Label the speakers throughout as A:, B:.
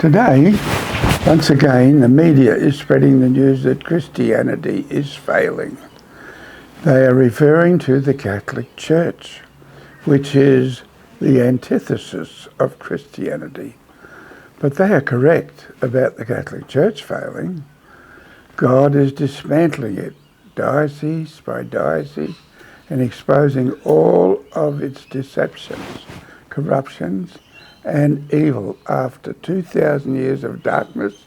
A: Today, once again, the media is spreading the news that Christianity is failing. They are referring to the Catholic Church, which is the antithesis of Christianity. But they are correct about the Catholic Church failing. God is dismantling it, diocese by diocese, and exposing all of its deceptions, corruptions, and evil after 2,000 years of darkness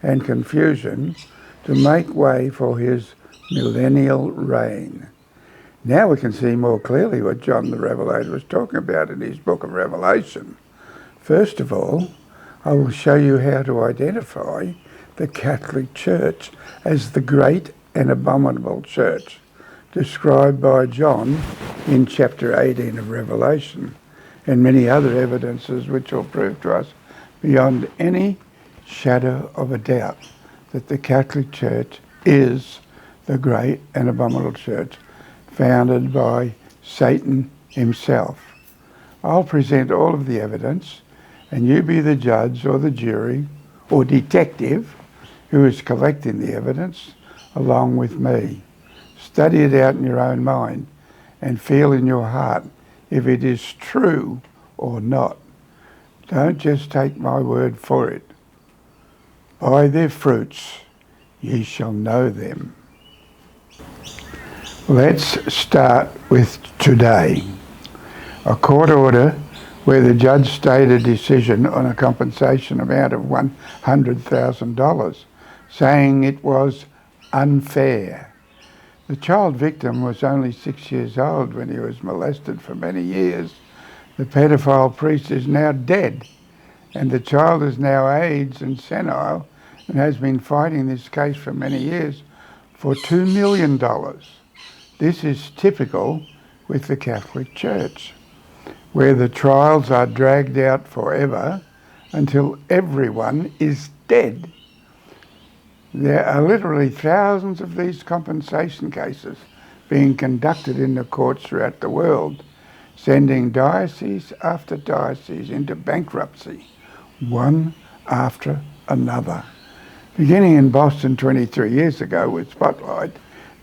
A: and confusion to make way for his millennial reign. Now we can see more clearly what John the Revelator was talking about in his book of Revelation. First of all, I will show you how to identify the Catholic Church as the great and abominable church described by John in chapter 18 of Revelation, and many other evidences which will prove to us beyond any shadow of a doubt that the Catholic Church is the great and abominable church founded by Satan himself. I'll present all of the evidence, and you be the judge or the jury or detective who is collecting the evidence along with me. Study it out in your own mind and feel in your heart if it is true or not. Don't just take my word for it. By their fruits ye shall know them. Let's start with today. A court order where the judge stated a decision on a compensation amount of $100,000, saying it was unfair. The child victim was only 6 years old when he was molested for many years. The pedophile priest is now dead, and the child is now aged and senile and has been fighting this case for many years for $2 million. This is typical with the Catholic Church, where the trials are dragged out forever until everyone is dead. There are literally thousands of these compensation cases being conducted in the courts throughout the world, sending diocese after diocese into bankruptcy, one after another. Beginning in Boston 23 years ago with Spotlight,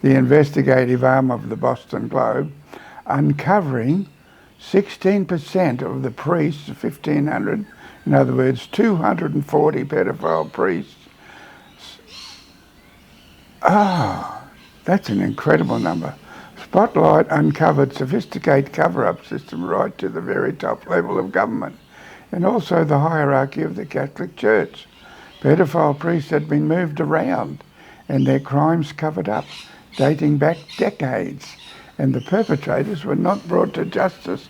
A: the investigative arm of the Boston Globe, uncovering 16% of the priests, 1,500, in other words, 240 pedophile priests. That's an incredible number. Spotlight uncovered sophisticated cover-up system right to the very top level of government, and also the hierarchy of the Catholic Church. Pedophile priests had been moved around and their crimes covered up, dating back decades, and the perpetrators were not brought to justice,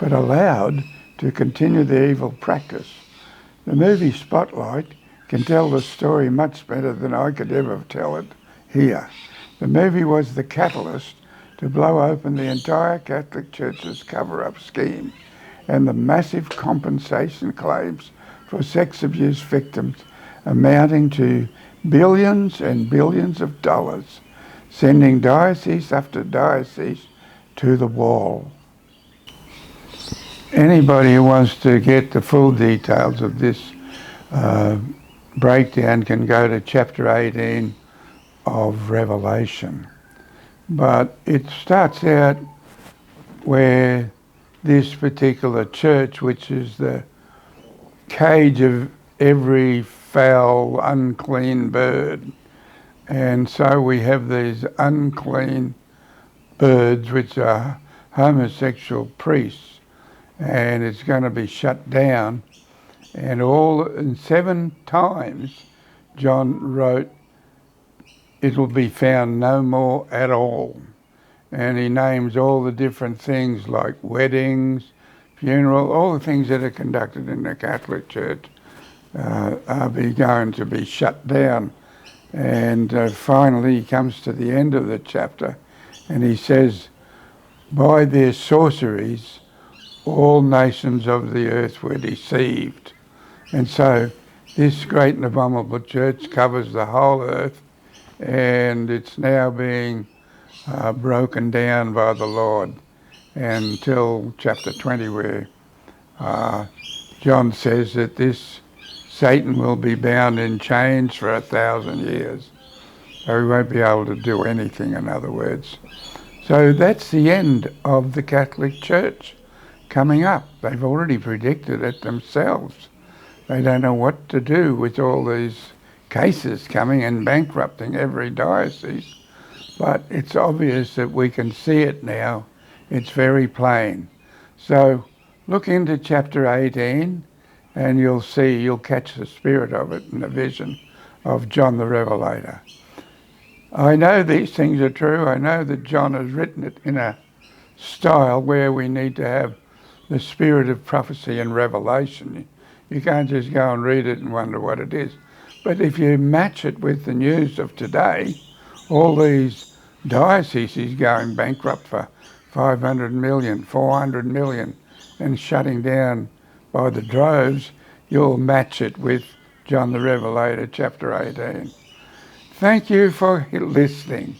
A: but allowed to continue their evil practice. The movie Spotlight can tell the story much better than I could ever tell it here. The movie was the catalyst to blow open the entire Catholic Church's cover-up scheme and the massive compensation claims for sex abuse victims amounting to billions and billions of dollars, sending diocese after diocese to the wall. Anybody who wants to get the full details of this breakdown can go to chapter 18 of Revelation. But it starts out where this particular church, which is the cage of every foul, unclean bird, and so we have these unclean birds which are homosexual priests, and it's going to be shut down. And 7 times John wrote, it will be found no more at all. And he names all the different things like weddings, funeral, all the things that are conducted in the Catholic Church are going to be shut down. And finally he comes to the end of the chapter and he says, by their sorceries all nations of the earth were deceived. And so this great and abominable church covers the whole earth, and it's now being broken down by the Lord until chapter 20, where John says that this Satan will be bound in chains for 1,000 years. So he won't be able to do anything, in other words. So that's the end of the Catholic Church coming up. They've already predicted it themselves. They don't know what to do with all these cases coming and bankrupting every diocese. But it's obvious that we can see it now. It's very plain. So look into chapter 18 and you'll catch the spirit of it in the vision of John the Revelator. I know these things are true. I know that John has written it in a style where we need to have the spirit of prophecy and revelation. You can't just go and read it and wonder what it is. But if you match it with the news of today, all these dioceses going bankrupt for 500 million, 400 million, and shutting down by the droves, you'll match it with John the Revelator, chapter 18. Thank you for listening.